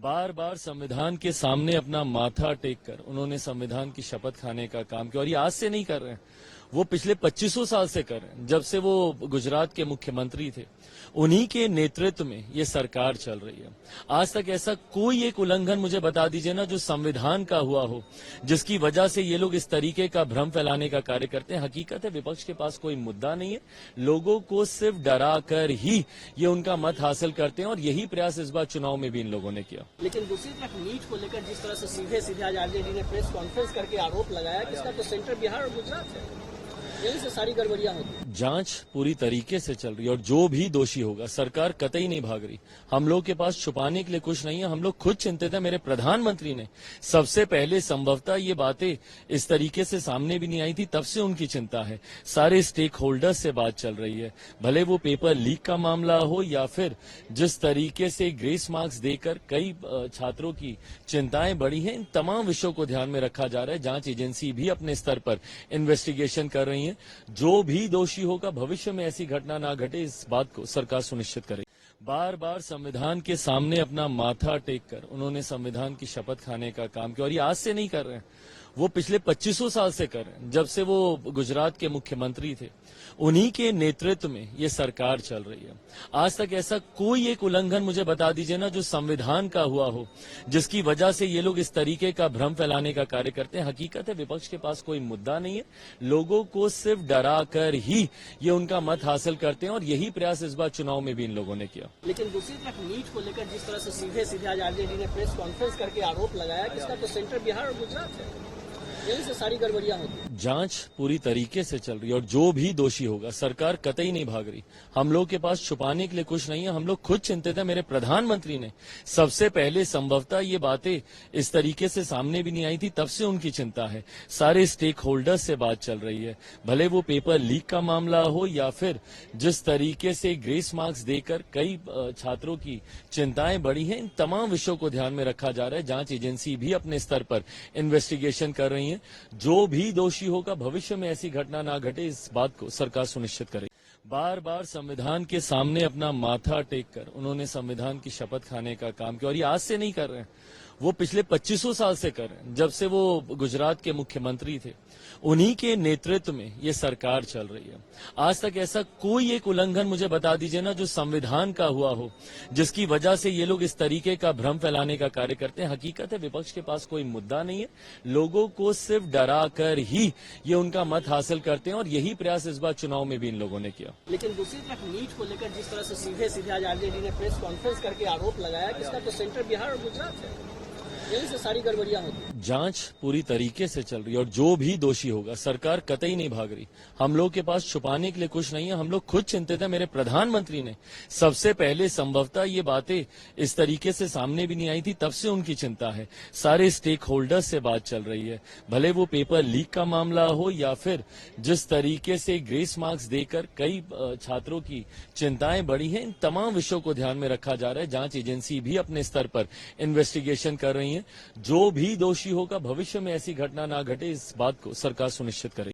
बार बार संविधान के सामने अपना माथा टेक कर उन्होंने संविधान की शपथ खाने का काम किया और ये आज से नहीं कर रहे हैं, वो पिछले 2500 साल से कर रहे हैं। जब से वो गुजरात के मुख्यमंत्री थे, उन्हीं के नेतृत्व में ये सरकार चल रही है। आज तक ऐसा कोई एक उल्लंघन मुझे बता दीजिए ना जो संविधान का हुआ हो, जिसकी वजह से ये लोग इस तरीके का भ्रम फैलाने का कार्य करते हैं। हकीकत है, विपक्ष के पास कोई मुद्दा नहीं है, लोगों को सिर्फ डरा कर ही ये उनका मत हासिल करते हैं और यही प्रयास इस बार चुनाव में भी इन लोगों ने किया। लेकिन दूसरी तरफ नीट को लेकर जिस तरह से सीधे सीधे आज आरजेडी ने प्रेस कॉन्फ्रेंस करके आरोप लगाया कि इसका तो सेंटर बिहार और गुजरात है, यही से सारी गड़बड़ियां होती। जांच पूरी तरीके से चल रही है और जो भी दोषी होगा, सरकार कतई नहीं भाग रही। हम लोग के पास छुपाने के लिए कुछ नहीं है, हम लोग खुद चिंतित है। मेरे प्रधानमंत्री ने सबसे पहले संभवतः ये बातें इस तरीके से सामने भी नहीं आई थी, तब से उनकी चिंता है। सारे स्टेक होल्डर्स से बात चल रही है, भले वो पेपर लीक का मामला हो या फिर जिस तरीके से ग्रेस मार्क्स देकर कई छात्रों की चिंताएं बढ़ी हैं। इन तमाम विषयों को ध्यान में रखा जा रहा है। जांच एजेंसी भी अपने स्तर पर इन्वेस्टिगेशन कर रही है। जो भी दोषी होगा, भविष्य में ऐसी घटना ना घटे, इस बात को सरकार सुनिश्चित करेगी। बार बार संविधान के सामने अपना माथा टेक कर उन्होंने संविधान की शपथ खाने का काम किया और ये आज से नहीं कर रहे हैं, वो पिछले 2500 साल से कर रहे हैं। जब से वो गुजरात के मुख्यमंत्री थे, उन्हीं के नेतृत्व में ये सरकार चल रही है। आज तक ऐसा कोई एक उल्लंघन मुझे बता दीजिए ना जो संविधान का हुआ हो, जिसकी वजह से ये लोग इस तरीके का भ्रम फैलाने का कार्य करते हैं। हकीकत है, विपक्ष के पास कोई मुद्दा नहीं है, लोगों को सिर्फ डरा कर ही ये उनका मत हासिल करते हैं और यही प्रयास इस बार चुनाव में भी इन लोगों ने किया। लेकिन दूसरी तरफ नीट को लेकर जिस तरह से सीधे सीधे आज आरजेडी ने प्रेस कॉन्फ्रेंस करके आरोप लगाया कि इसका तो सेंटर बिहार और गुजरात है, यही से सारी गड़बड़ियां होती। जांच पूरी तरीके से चल रही है और जो भी दोषी होगा, सरकार कतई नहीं भाग रही। हम लोग के पास छुपाने के लिए कुछ नहीं है, हम लोग खुद चिंतित है। मेरे प्रधानमंत्री ने सबसे पहले संभवतः ये बातें इस तरीके से सामने भी नहीं आई थी, तब से उनकी चिंता है। सारे स्टेक होल्डर्स से बात चल रही है, भले वो पेपर लीक का मामला हो या फिर जिस तरीके से ग्रेस मार्क्स देकर कई छात्रों की चिंताएं बढ़ी हैं। इन तमाम विषयों को ध्यान में रखा जा रहा है। जांच एजेंसी भी अपने स्तर पर इन्वेस्टिगेशन कर रही है। जो भी दोषी होगा, भविष्य में ऐसी घटना ना घटे, इस बात को सरकार सुनिश्चित करेगी। बार बार संविधान के सामने अपना माथा टेक कर उन्होंने संविधान की शपथ खाने का काम किया और ये आज से नहीं कर रहे हैं, वो पिछले 2500 साल से कर रहे हैं। जब से वो गुजरात के मुख्यमंत्री थे, उन्हीं के नेतृत्व में ये सरकार चल रही है। आज तक ऐसा कोई एक उल्लंघन मुझे बता दीजिए ना जो संविधान का हुआ हो, जिसकी वजह से ये लोग इस तरीके का भ्रम फैलाने का कार्य करते हैं। हकीकत है, विपक्ष के पास कोई मुद्दा नहीं है, लोगों को सिर्फ डरा कर ही ये उनका मत हासिल करते हैं और यही प्रयास इस बार चुनाव में भी इन लोगों ने किया। लेकिन दूसरी तरफ नीट को लेकर जिस तरह से सीधे सीधे आज आरजेडी ने प्रेस कॉन्फ्रेंस करके आरोप लगाया कि इसका तो सेंटर बिहार और गुजरात है, यही से सारी गड़बड़ियां होती। जांच पूरी तरीके से चल रही है और जो भी दोषी होगा, सरकार कतई नहीं भाग रही। हम लोग के पास छुपाने के लिए कुछ नहीं है, हम लोग खुद चिंतित है। मेरे प्रधानमंत्री ने सबसे पहले संभवतः ये बातें इस तरीके से सामने भी नहीं आई थी, तब से उनकी चिंता है। सारे स्टेक होल्डर्स से बात चल रही है, भले वो पेपर लीक का मामला हो या फिर जिस तरीके से ग्रेस मार्क्स देकर कई छात्रों की चिंताएं बढ़ी हैं। इन तमाम विषयों को ध्यान में रखा जा रहा है। जांच एजेंसी भी अपने स्तर पर इन्वेस्टिगेशन कर रही है। जो भी दोषी होगा, भविष्य में ऐसी घटना ना घटे, इस बात को सरकार सुनिश्चित करेगी।